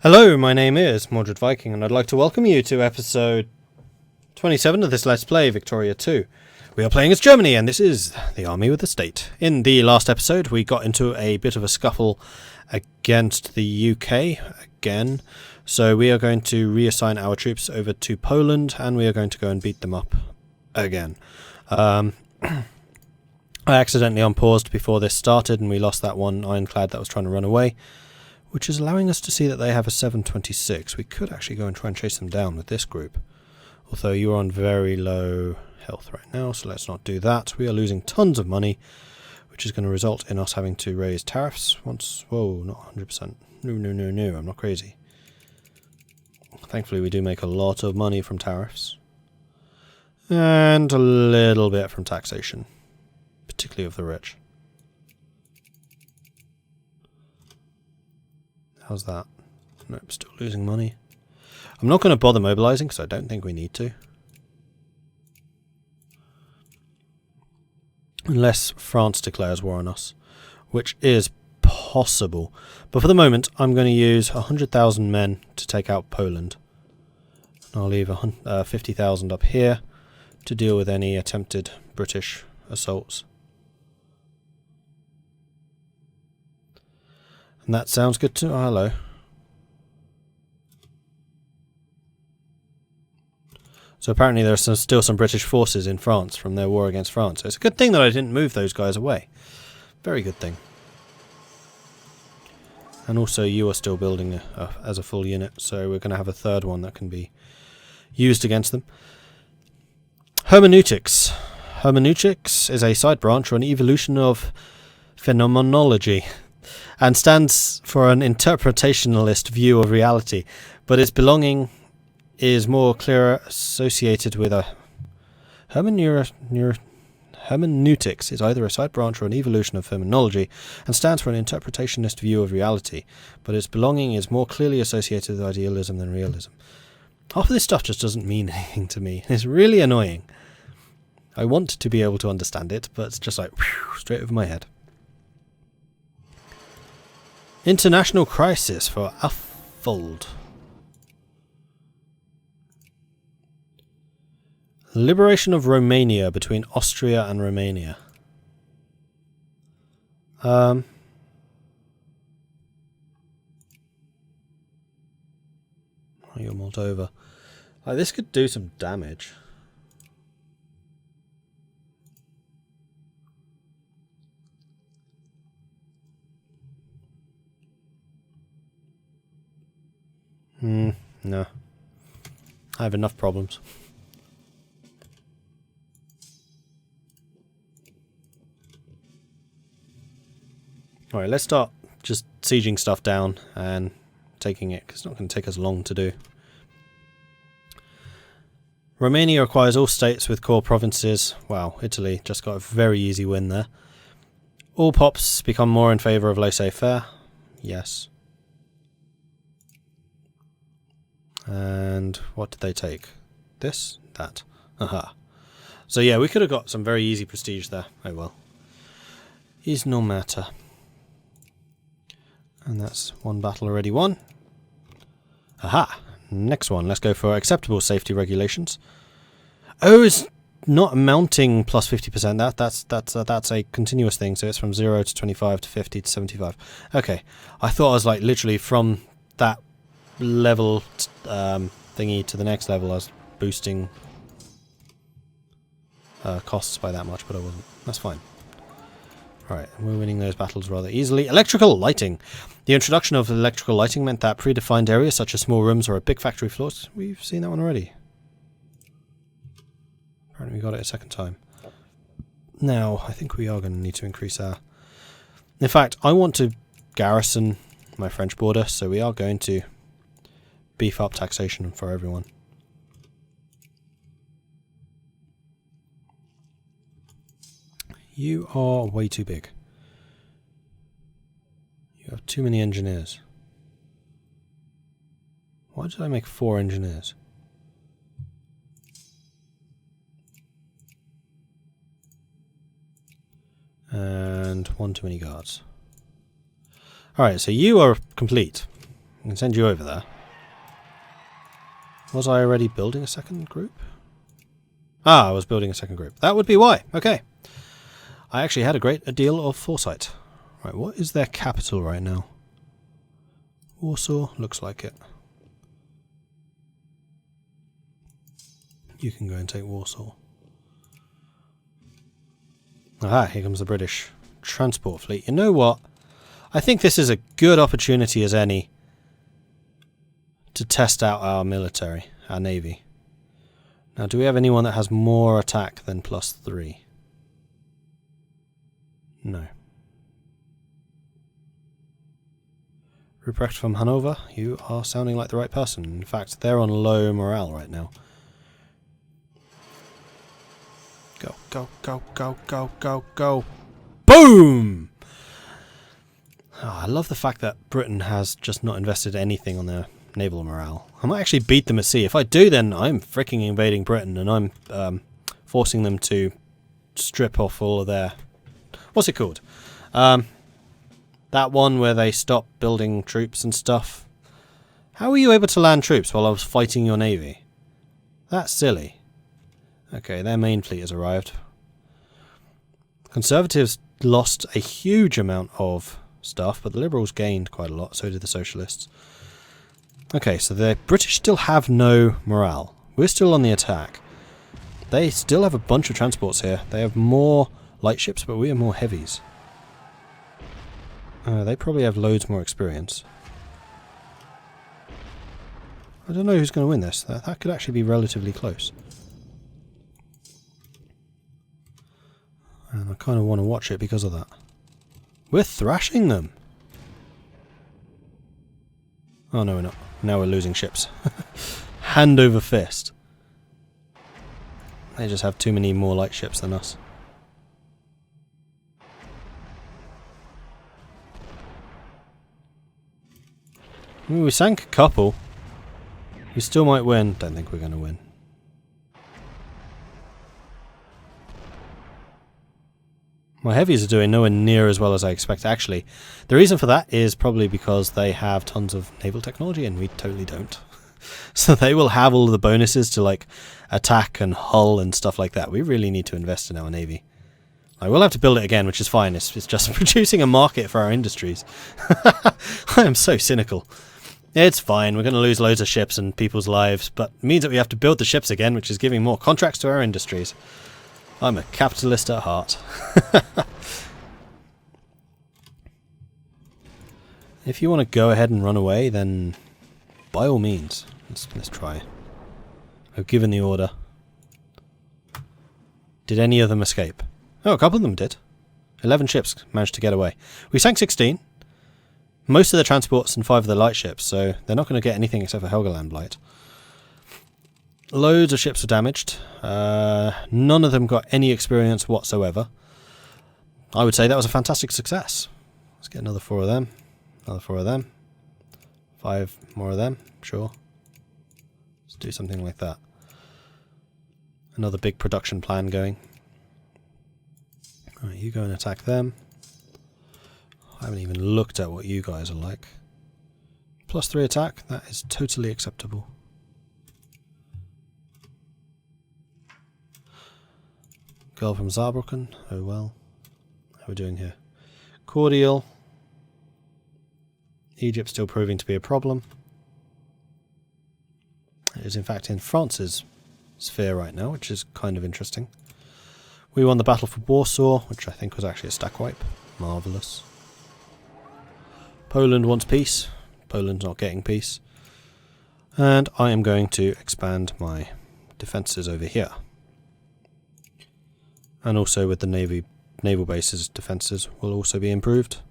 Hello, my name is Mordred Viking, and I'd like to welcome you to episode 27 of this Let's Play, Victoria 2. We are playing as Germany, and this is the army with the state. In the last episode, we got into a bit of a scuffle against the UK again, so we are going to reassign our troops over to Poland, and we are going to go and beat them up again. I accidentally unpaused before this started, and we lost that one ironclad that was trying to run away, which is allowing us to see that they have a 726. We could actually go and try and chase them down with this group. Although you are on very low health right now, so let's not do that. We are losing tons of money, which is going to result in us having to raise tariffs once... Whoa, not 100%. No, I'm not crazy. Thankfully we do make a lot of money from tariffs. And a little bit from taxation. Particularly of the rich. How's that? Nope, still losing money. I'm not going to bother mobilising because I don't think we need to. Unless France declares war on us, which is possible. But for the moment, I'm going to use 100,000 men to take out Poland. And I'll leave 50,000 up here to deal with any attempted British assaults. And that sounds good too. Oh, hello. So apparently there are still some British forces in France from their war against France. So it's a good thing that I didn't move those guys away. Very good thing. And also you are still building as a full unit, so we're going to have a third one that can be used against them. Hermeneutics. Hermeneutics is a side branch or an evolution of phenomenology, and stands for an interpretationalist view of reality, but its belonging is more clearer associated with a hermeneutics is either a side branch or an evolution of phenomenology, and stands for an interpretationist view of reality, but its belonging is more clearly associated with idealism than realism. Half of this stuff just doesn't mean anything to me. It's really annoying. I want to be able to understand it, but it's just like whew, straight over my head. International crisis for Affold. Liberation of Romania between Austria and Romania. Oh, you're Moldova. This could do some damage. No. I have enough problems. Alright, let's start just sieging stuff down and taking it, because it's not going to take us long to do. Romania acquires all states with core provinces. Wow, Italy just got a very easy win there. All pops become more in favour of laissez-faire. Yes. And what did they take? This? That. Aha. So yeah, we could have got some very easy prestige there. Oh well. Is no matter. And that's one battle already won. Aha! Next one. Let's go for acceptable safety regulations. Oh, it's not mounting plus 50%. That's a continuous thing. So it's from 0 to 25 to 50 to 75. Okay. I thought I was like literally from that level thingy to the next level I was boosting costs by that much, but I wasn't. That's fine. Alright, we're winning those battles rather easily. Electrical lighting. The introduction of electrical lighting meant that predefined areas such as small rooms or big factory floors, we've seen that one already. Apparently we got it a second time. Now, I think we are going to need to increase our... In fact, I want to garrison my French border, so we are going to beef up taxation for everyone. You are way too big. You have too many engineers. Why did I make 4 engineers? And 1 too many guards. Alright, so you are complete. can send you over there. Was I already building a second group? Ah, I was building a second group. That would be why. Okay. I actually had a great deal of foresight. Right, what is their capital right now? Warsaw? Looks like it. You can go and take Warsaw. Aha, here comes the British transport fleet. You know what? I think this is a good opportunity as any to test out our military, our navy. Now, do we have anyone that has more attack than +3? No. Ruprecht from Hanover, you are sounding like the right person. In fact, they're on low morale right now. Go, go, go, go, go, go, go. Boom! Oh, I love the fact that Britain has just not invested anything on their naval morale. I might actually beat them at sea. If I do, then I'm freaking invading Britain and I'm forcing them to strip off all of their... What's it called? That one where they stop building troops and stuff. How were you able to land troops while I was fighting your navy? That's silly. Okay, their main fleet has arrived. Conservatives lost a huge amount of stuff, but the Liberals gained quite a lot, so did the Socialists. Okay, so the British still have no morale. We're still on the attack. They still have a bunch of transports here. They have more light ships, but we have more heavies. They probably have loads more experience. I don't know who's going to win this. That could actually be relatively close. And I kind of want to watch it because of that. We're thrashing them! Oh no, we're not. Now we're losing ships. Hand over fist. They just have too many more light ships than us. I mean, we sank a couple. We still might win. Don't think we're going to win. My heavies are doing nowhere near as well as I expect. Actually, the reason for that is probably because they have tons of naval technology and we totally don't. So they will have all of the bonuses to like attack and hull and stuff like that. We really need to invest in our navy. I will have to build it again, which is fine. It's just producing a market for our industries. I am so cynical. It's fine. We're going to lose loads of ships and people's lives, but it means that we have to build the ships again, which is giving more contracts to our industries. I'm a capitalist at heart. If you want to go ahead and run away, then by all means. Let's try. I've given the order. Did any of them escape? Oh, a couple of them did. 11 ships managed to get away. We sank 16. Most of the transports and 5 of the light ships, so they're not going to get anything except for Helgoland Blight. Loads of ships were damaged. None of them got any experience whatsoever. I would say that was a fantastic success. Let's get another 4 of them. Another 4 of them. 5 more of them. Sure. Let's do something like that. Another big production plan going. Alright, you go and attack them. I haven't even looked at what you guys are like. +3 attack. That is totally acceptable. Girl from Saarbrücken. Oh well. How are we doing here? Cordial. Egypt still proving to be a problem. It is in fact in France's sphere right now, which is kind of interesting. We won the battle for Warsaw, which I think was actually a stack wipe. Marvellous. Poland wants peace. Poland's not getting peace. And I am going to expand my defences over here. And also with the naval bases, defences will also be improved.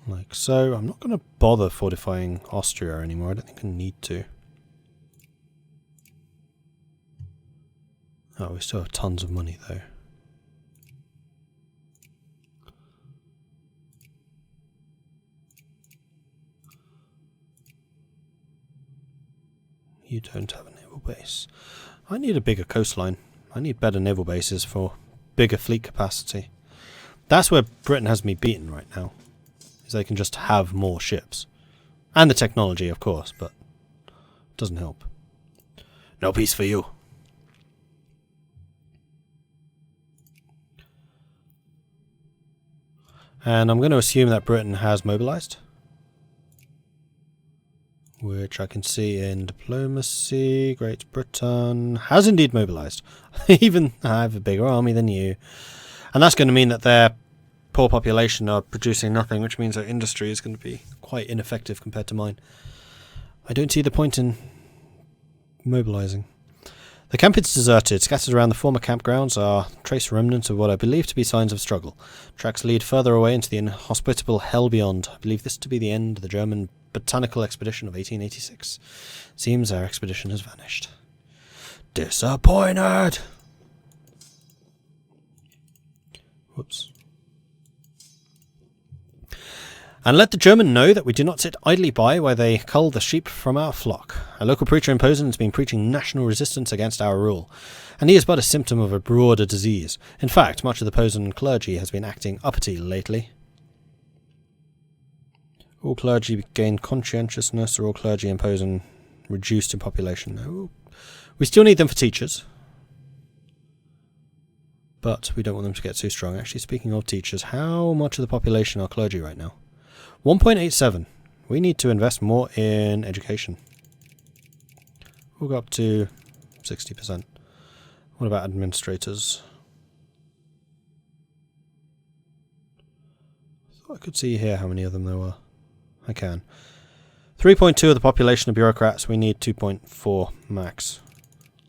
Like so. I'm not going to bother fortifying Austria anymore. I don't think I need to. Oh, we still have tons of money though. You don't have a naval base. I need a bigger coastline. I need better naval bases for bigger fleet capacity. That's where Britain has me beaten right now. is they can just have more ships. And the technology, of course, but it doesn't help. No peace for you. And I'm going to assume that Britain has mobilized. Which I can see in diplomacy. Great Britain has indeed mobilized. Even I have a bigger army than you. And that's going to mean that their poor population are producing nothing, which means their industry is going to be quite ineffective compared to mine. I don't see the point in mobilizing. The camp is deserted. Scattered around the former campgrounds are trace remnants of what I believe to be signs of struggle. Tracks lead further away into the inhospitable hell beyond. I believe this to be the end of the German botanical expedition of 1886. Seems our expedition has vanished. Disappointed! Whoops. And let the German know that we do not sit idly by while they cull the sheep from our flock. A local preacher in Posen has been preaching national resistance against our rule, and he is but a symptom of a broader disease. In fact, much of the Posen clergy has been acting uppity lately. All clergy gain conscientiousness, or all clergy in Posen reduced in population. No. We still need them for teachers, but we don't want them to get too strong. Actually, speaking of teachers, how much of the population are clergy right now? 1.87. We need to invest more in education. We'll go up to 60%. What about administrators? I thought I could see here how many of them there were. I can. 3.2 of the population are bureaucrats. We need 2.4 max.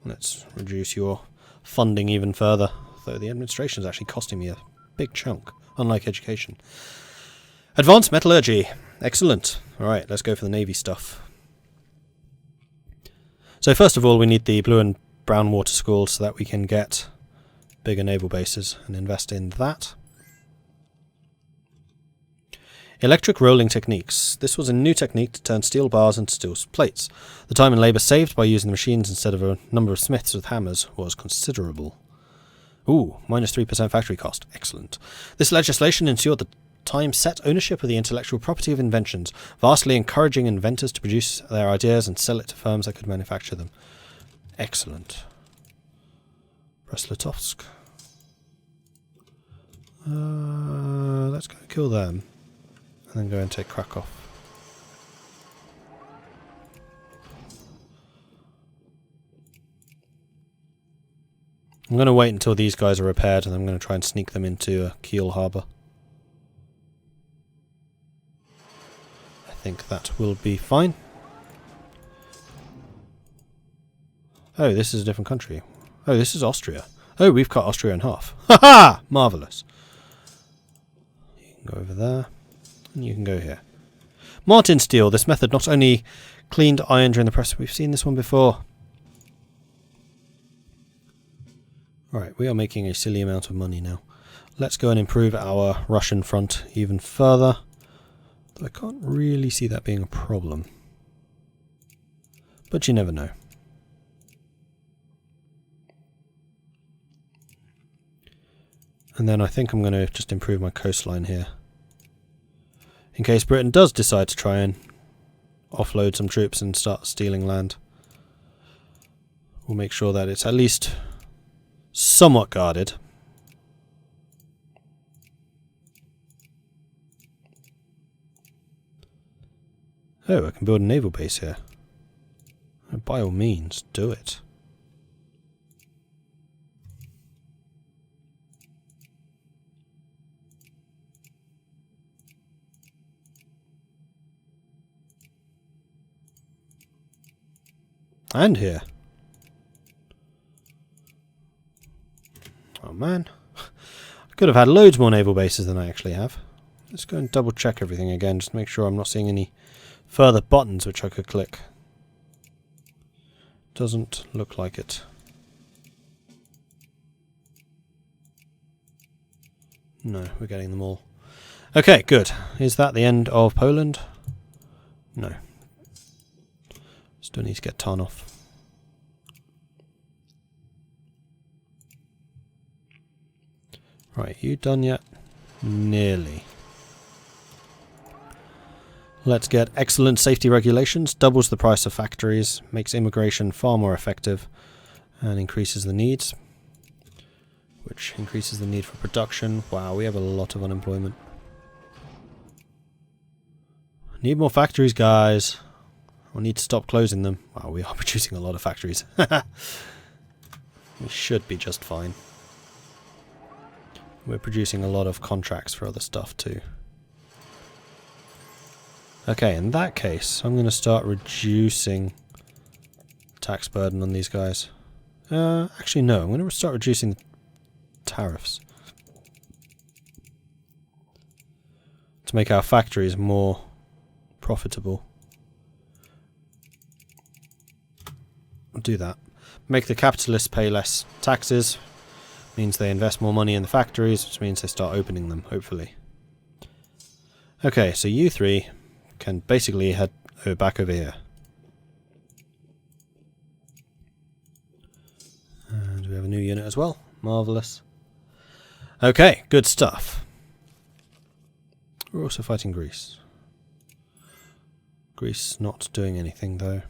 Let's reduce your funding even further. Though the administration is actually costing me a big chunk, unlike education. Advanced metallurgy. Excellent. Alright, let's go for the navy stuff. So first of all, we need the blue and brown water schools so that we can get bigger naval bases and invest in that. Electric rolling techniques. This was a new technique to turn steel bars into steel plates. The time and labour saved by using the machines instead of a number of smiths with hammers was considerable. Ooh, minus 3% factory cost. Excellent. This legislation ensured the time-set ownership of the intellectual property of inventions, vastly encouraging inventors to produce their ideas and sell it to firms that could manufacture them. Excellent. Brest-Litovsk. Let's go kill them. And then go and take Krakow. I'm going to wait until these guys are repaired, and I'm going to try and sneak them into Kiel Harbour. I think that will be fine. Oh, this is a different country. Oh, this is Austria. Oh, we've cut Austria in half. Ha ha! Marvellous. You can go over there. And you can go here. Martin steel. This method not only cleaned iron during the press. We've seen this one before. Alright, we are making a silly amount of money now. Let's go and improve our Russian front even further. I can't really see that being a problem. But you never know. And then I think I'm going to just improve my coastline here. In case Britain does decide to try and offload some troops and start stealing land. We'll make sure that it's at least somewhat guarded. Oh, I can build a naval base here. By all means, do it. And here. Oh man. I could have had loads more naval bases than I actually have. Let's go and double check everything again, just to make sure I'm not seeing any further buttons which I could click. Doesn't look like it. No, we're getting them all. Okay, good. Is that the end of Poland? No. Still need to get Tarnów. Right, you done yet? Nearly. Let's get excellent safety regulations, doubles the price of factories, makes immigration far more effective, and increases the needs, which increases the need for production. Wow, we have a lot of unemployment. Need more factories, guys. We need to stop closing them. Wow, we are producing a lot of factories. We should be just fine. We're producing a lot of contracts for other stuff too. Okay, in that case, I'm going to start reducing tax burden on these guys. Actually, no, I'm going to start reducing tariffs to make our factories more profitable. I'll do that. Make the capitalists pay less taxes. Means they invest more money in the factories, which means they start opening them, hopefully. Okay, so you three can basically head back over here. And we have a new unit as well. Marvellous. Okay, good stuff. We're also fighting Greece. Greece not doing anything though.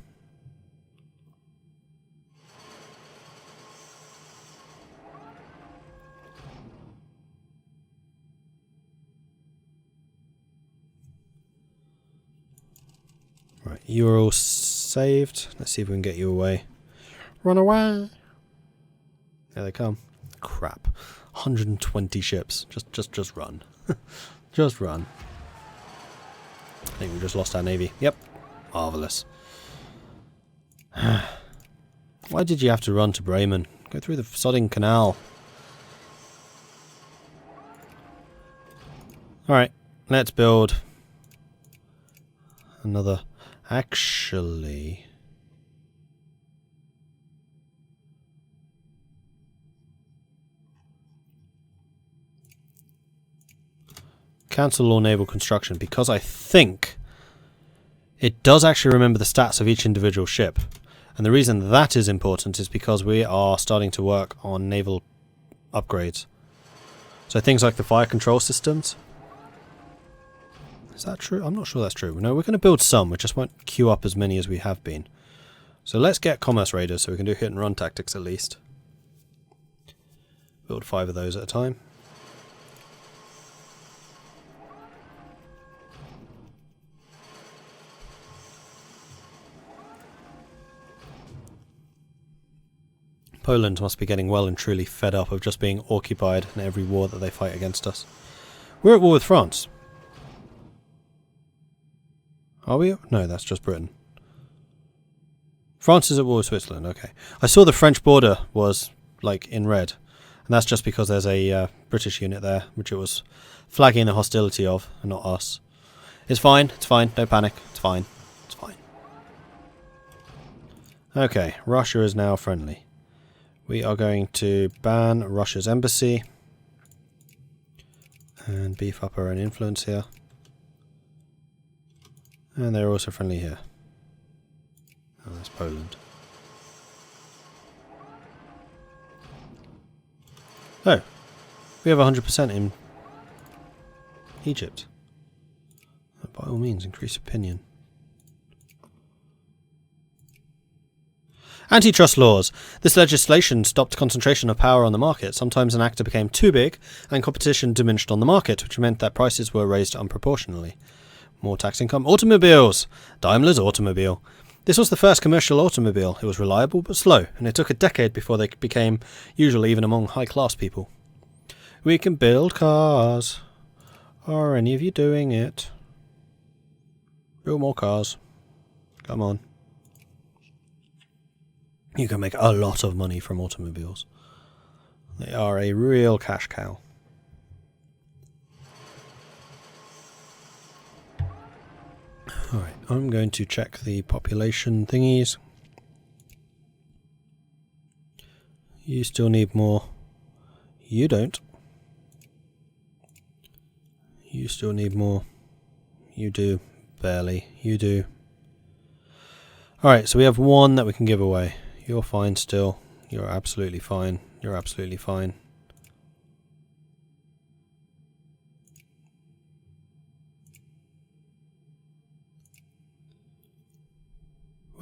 Right, you are all saved. Let's see if we can get you away. Run away! There they come. Crap. 120 ships. Just run. Just run. I think we just lost our navy. Yep. Marvellous. Why did you have to run to Bremen? Go through the sodding canal. Alright, let's build another. Actually, cancel all naval construction, because I think it does actually remember the stats of each individual ship. And the reason that is important is because we are starting to work on naval upgrades. So things like the fire control systems. Is that true? I'm not sure that's true. No, we're going to build some. We just won't queue up as many as we have been. So let's get commerce raiders so we can do hit and run tactics at least. Build 5 of those at a time. Poland must be getting well and truly fed up of just being occupied in every war that they fight against us. We're at war with France. Are we? No, that's just Britain. France is at war with Switzerland, okay. I saw the French border was, like, in red. And that's just because there's a British unit there, which it was flagging the hostility of, and not us. It's fine, don't panic, it's fine, it's fine. Okay, Russia is now friendly. We are going to ban Russia's embassy. And beef up our own influence here. And they're also friendly here. Oh, that's Poland. Oh, we have 100% in Egypt. By all means, increase opinion. Antitrust laws. This legislation stopped concentration of power on the market. Sometimes an actor became too big and competition diminished on the market, which meant that prices were raised unproportionally. More tax income. Automobiles. Daimler's automobile. This was the first commercial automobile. It was reliable but slow, and it took a decade before they became usual even among high-class people. We can build cars. Are any of you doing it? Build more cars. Come on. You can make a lot of money from automobiles. They are a real cash cow. Alright, I'm going to check the population thingies. You still need more. You don't. You still need more. You do. Barely. You do. Alright, so we have one that we can give away. You're fine still. You're absolutely fine. You're absolutely fine.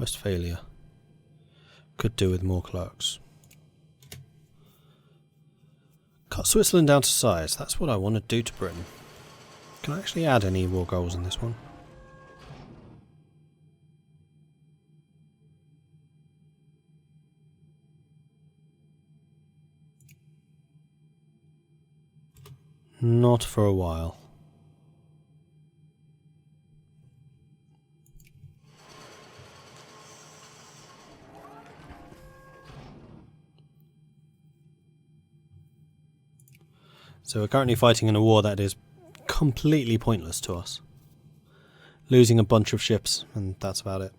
Westphalia. Could do with more clerks. Cut Switzerland down to size. That's what I want to do to Britain. Can I actually add any war goals in this one? Not for a while. So we're currently fighting in a war that is completely pointless to us. Losing a bunch of ships, and that's about it.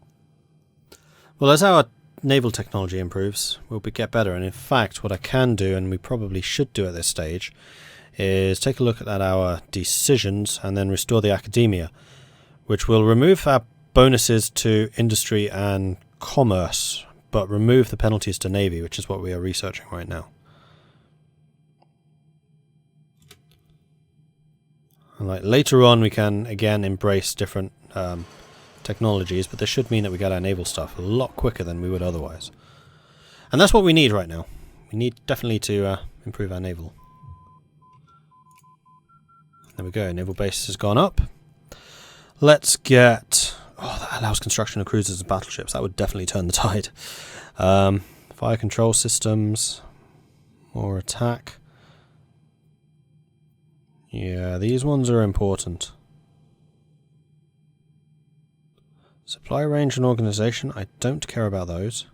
Well, as our naval technology improves, we'll get better, and in fact what I can do, and we probably should do at this stage, is take a look at our decisions and then restore the academia, which will remove our bonuses to industry and commerce, but remove the penalties to navy, which is what we are researching right now. And like later on we can again embrace different technologies, but this should mean that we get our naval stuff a lot quicker than we would otherwise. And that's what we need right now. We need definitely to improve our naval. There we go, naval base has gone up. Let's get... Oh, that allows construction of cruisers and battleships. That would definitely turn the tide. Fire control systems. More attack. Yeah, these ones are important. Supply range and organisation, I don't care about those.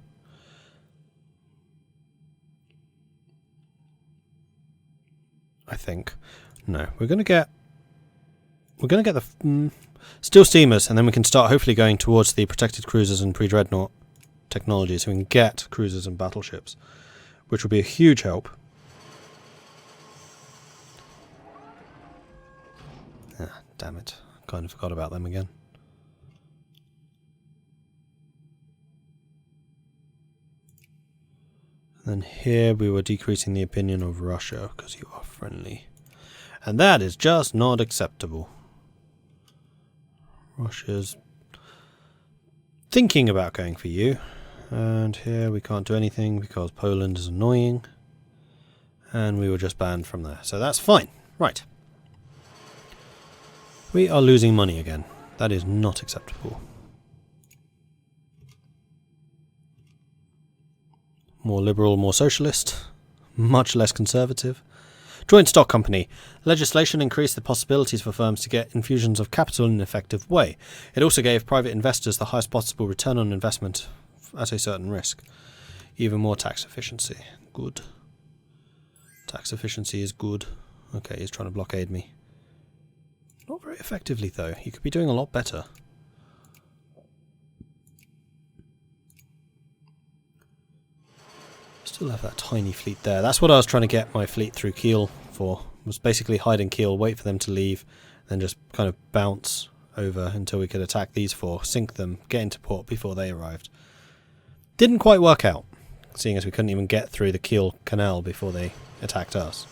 I think. No, we're going to get the steel steamers, and then we can start hopefully going towards the protected cruisers and pre-dreadnought technology, so we can get cruisers and battleships, which will be a huge help. Ah, damn it. Kind of forgot about them again. And then here we were decreasing the opinion of Russia because you are friendly. And that is just not acceptable. Russia's thinking about going for you. And here we can't do anything because Poland is annoying. And we were just banned from there. So that's fine. Right. We are losing money again. That is not acceptable. More liberal, more socialist. Much less conservative. Joint stock company. Legislation increased the possibilities for firms to get infusions of capital in an effective way. It also gave private investors the highest possible return on investment at a certain risk. Even more tax efficiency. Good. Tax efficiency is good. Okay, he's trying to blockade me. Not very effectively though. He could be doing a lot better. Still have that tiny fleet there. That's what I was trying to get my fleet through Kiel for. Was basically hide in Kiel, wait for them to leave, then just kind of bounce over until we could attack these four, sink them, get into port before they arrived. Didn't quite work out, seeing as we couldn't even get through the Kiel Canal before they attacked us.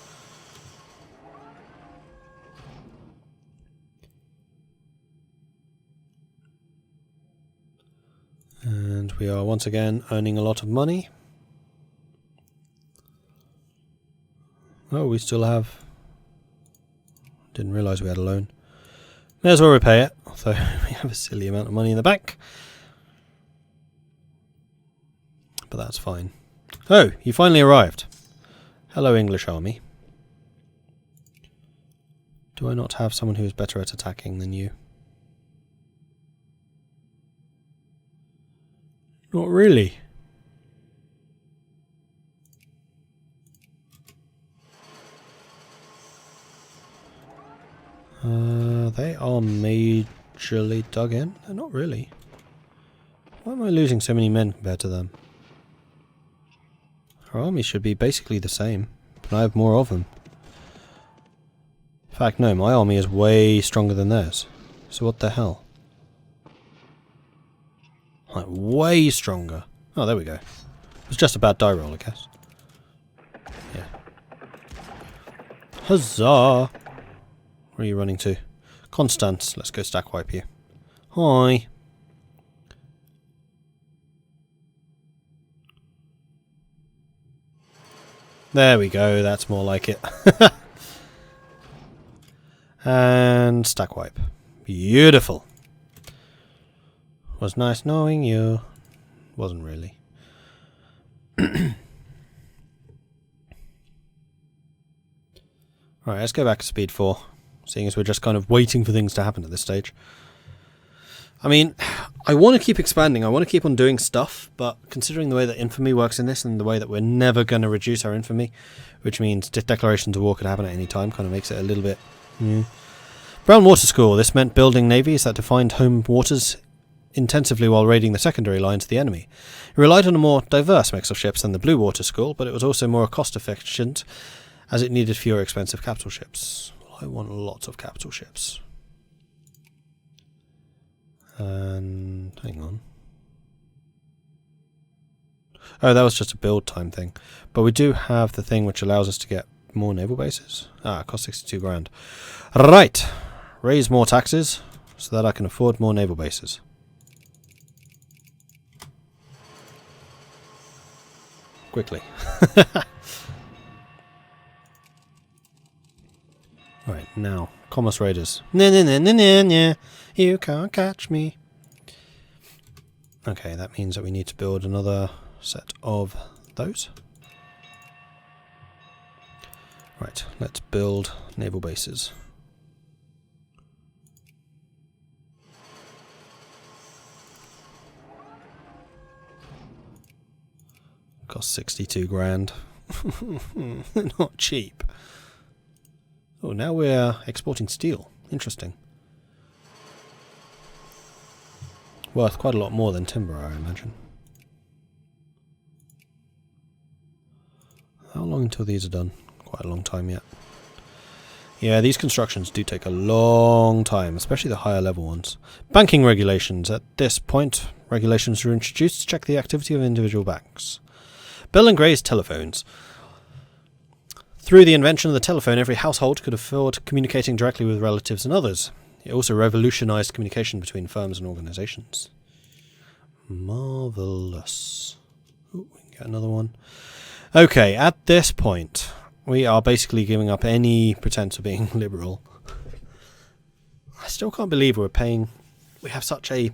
And we are once again earning a lot of money. Oh, we still have... Didn't realise we had a loan. May as well repay it, although we have a silly amount of money in the bank. But that's fine. Oh, you finally arrived. Hello, English army. Do I not have someone who is better at attacking than you? Not really. They are majorly dug in. They're not really. Why am I losing so many men compared to them? Our army should be basically the same, but I have more of them. In fact, no, my army is way stronger than theirs. So what the hell? Like, way stronger. Oh, there we go. It was just a bad die roll, I guess. Yeah. Huzzah! Where are you running to? Constance. Let's go stack wipe you. Hi. There we go, that's more like it. And stack wipe. Beautiful. Was nice knowing you. Wasn't really. Alright, let's go back to speed 4. Seeing as we're just kind of waiting for things to happen at this stage. I mean, I want to keep expanding, I want to keep on doing stuff, but considering the way that infamy works in this and the way that we're never going to reduce our infamy, which means declarations of war could happen at any time, kind of makes it a little bit... Brown Water School. This meant building navies that defined home waters intensively while raiding the secondary lines of the enemy. It relied on a more diverse mix of ships than the Blue Water School, but it was also more cost-efficient as it needed fewer expensive capital ships. Well, I want lots of capital ships. And hang on. Oh, that was just a build time thing. But we do have the thing which allows us to get more naval bases. Ah, it costs 62 grand. Right. Raise more taxes so that I can afford more naval bases. Quickly. Right, now, Commerce Raiders. Nah, you can't catch me. Okay, that means that we need to build another set of those. Right, let's build naval bases. Cost 62 grand. Not cheap. Oh, now we're exporting steel. Interesting. Worth quite a lot more than timber, I imagine. How long until these are done? Quite a long time yet. Yeah, these constructions do take a long time, especially the higher level ones. Banking regulations. At this point, regulations were introduced to check the activity of individual banks. Bell and Gray's telephones. Through the invention of the telephone, every household could afford communicating directly with relatives and others. It also revolutionized communication between firms and organizations. Marvelous. Ooh, we can get another one. Okay, at this point, we are basically giving up any pretense of being liberal. I still can't believe we're paying... We have such a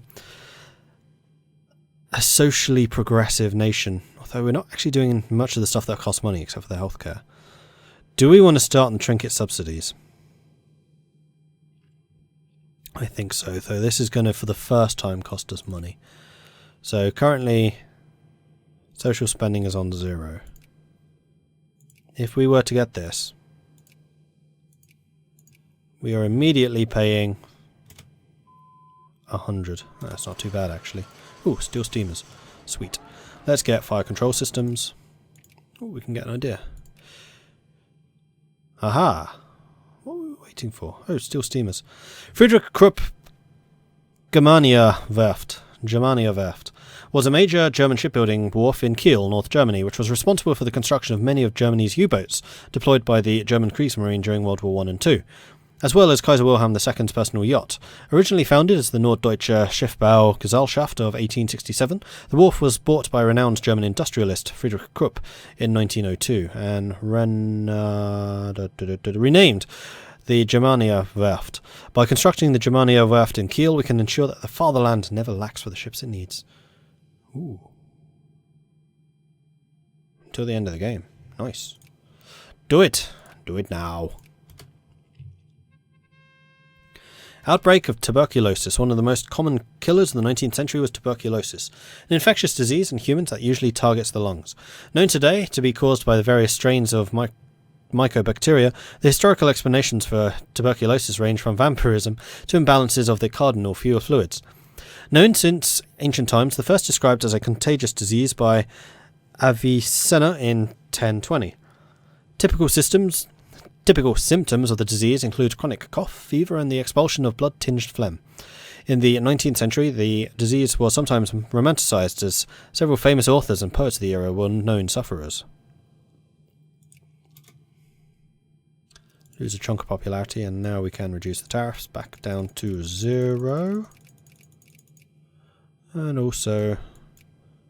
socially progressive nation, although we're not actually doing much of the stuff that costs money except for the healthcare. Do we want to start on trinket subsidies? I think so, though this is going to, for the first time, cost us money. So currently, social spending is on 0. If we were to get this, we are immediately paying 100. That's not too bad, actually. Ooh, steel steamers. Sweet. Let's get fire control systems. Ooh, we can get an idea. Aha! What were we waiting for? Oh, steel steamers. Friedrich Krupp Germania Werft was a major German shipbuilding wharf in Kiel, North Germany, which was responsible for the construction of many of Germany's U-boats deployed by the German Kriegsmarine during World War I and II, as well as Kaiser Wilhelm II's personal yacht. Originally founded as the Norddeutsche Schiffbaugesellschaft of 1867, the wharf was bought by renowned German industrialist Friedrich Krupp in 1902 and renamed the Germania Werft. By constructing the Germania Werft in Kiel, we can ensure that the fatherland never lacks for the ships it needs. Ooh. Until the end of the game. Nice. Do it. Do it now. Outbreak of tuberculosis. One of the most common killers of the 19th century was tuberculosis, an infectious disease in humans that usually targets the lungs. Known today to be caused by the various strains of mycobacteria, the historical explanations for tuberculosis range from vampirism to imbalances of the cardinal fluids. Known since ancient times, the first described as a contagious disease by Avicenna in 1020. Typical symptoms of the disease include chronic cough, fever, and the expulsion of blood-tinged phlegm. In the 19th century, the disease was sometimes romanticized, as several famous authors and poets of the era were known sufferers. Lose a chunk of popularity, and now we can reduce the tariffs back down to 0. And also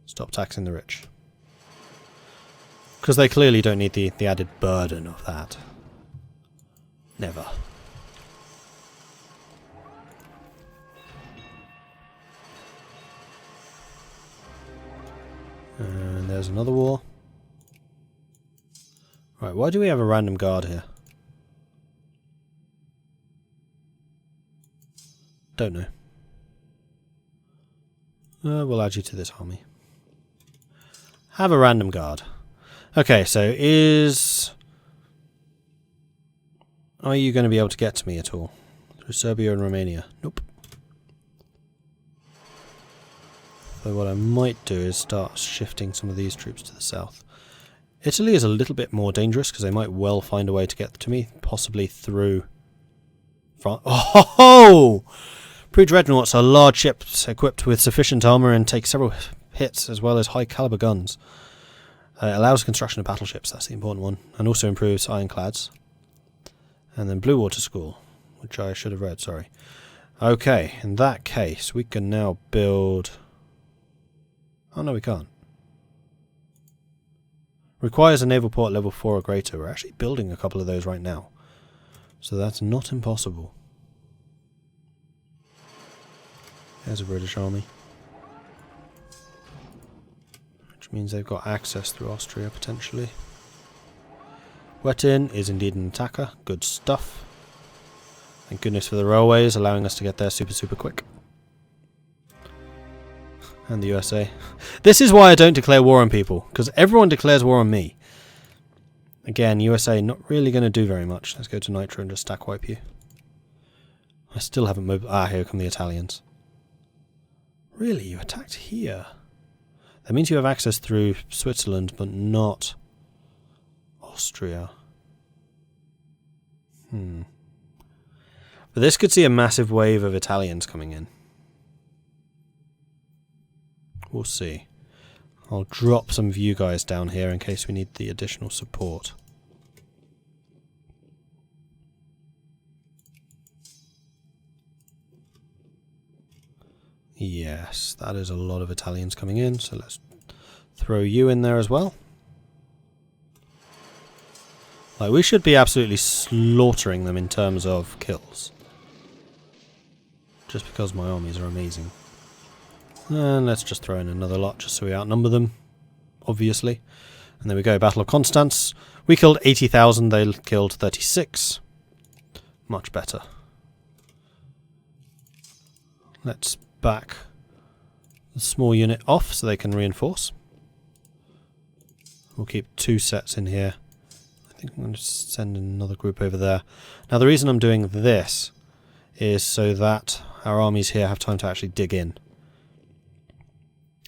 stop taxing the rich. Because they clearly don't need the added burden of that. Never. And there's another war. Right, why do we have a random guard here? Don't know. We'll add you to this army. Have a random guard. Okay, so are you going to be able to get to me at all? Through Serbia and Romania? Nope. So what I might do is start shifting some of these troops to the south. Italy is a little bit more dangerous because they might well find a way to get to me, possibly through France. Oh! Pre-dreadnoughts are large ships equipped with sufficient armour and take several hits as well as high caliber guns. It allows construction of battleships, that's the important one, and also improves ironclads. And then Blue Water School, which I should have read, sorry. Okay, in that case, we can now build... Oh no, we can't. Requires a naval port level 4 or greater. We're actually building a couple of those right now. So that's not impossible. There's a British army. Which means they've got access through Austria, potentially. Wettin is indeed an attacker. Good stuff. Thank goodness for the railways, allowing us to get there super quick. And the USA. This is why I don't declare war on people, because everyone declares war on me. Again, USA not really going to do very much. Let's go to Nitro and just stack wipe you. I still haven't moved. Ah, here come the Italians. Really? You attacked here? That means you have access through Switzerland, but not Austria. But this could see a massive wave of Italians coming in. We'll see. I'll drop some of you guys down here in case we need the additional support. Yes, that is a lot of Italians coming in, so let's throw you in there as well. Like, we should be absolutely slaughtering them in terms of kills. Just because my armies are amazing. And let's just throw in another lot just so we outnumber them, obviously. And there we go, Battle of Constance. We killed 80,000, they killed 36. Much better. Let's back the small unit off so they can reinforce. We'll keep 2 sets in here. I think I'm going to send another group over there. Now the reason I'm doing this is so that our armies here have time to actually dig in.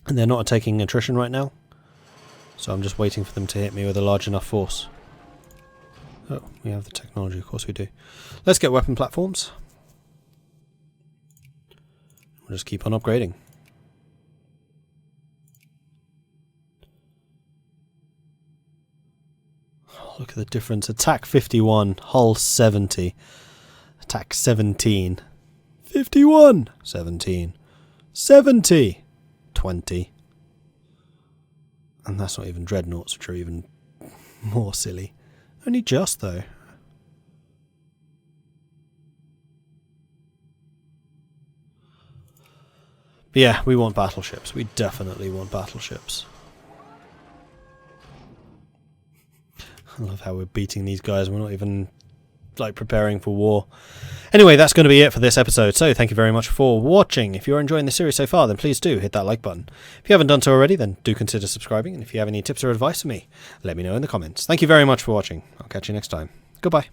And they're not taking attrition right now, so I'm just waiting for them to hit me with a large enough force. Oh, we have the technology, of course we do. Let's get weapon platforms. We'll just keep on upgrading. Oh, look at the difference. Attack 51, hull 70. Attack 17. 51! 17. 70! 20. And that's not even dreadnoughts, which are even more silly. Only just, though. But yeah, we want battleships. We definitely want battleships. I love how we're beating these guys. We're not even, like, preparing for war. Anyway, that's going to be it for this episode, so thank you very much for watching. If you're enjoying the series so far, then please do hit that like button. If you haven't done so already, then do consider subscribing, and if you have any tips or advice for me, let me know in the comments. Thank you very much for watching. I'll catch you next time. Goodbye.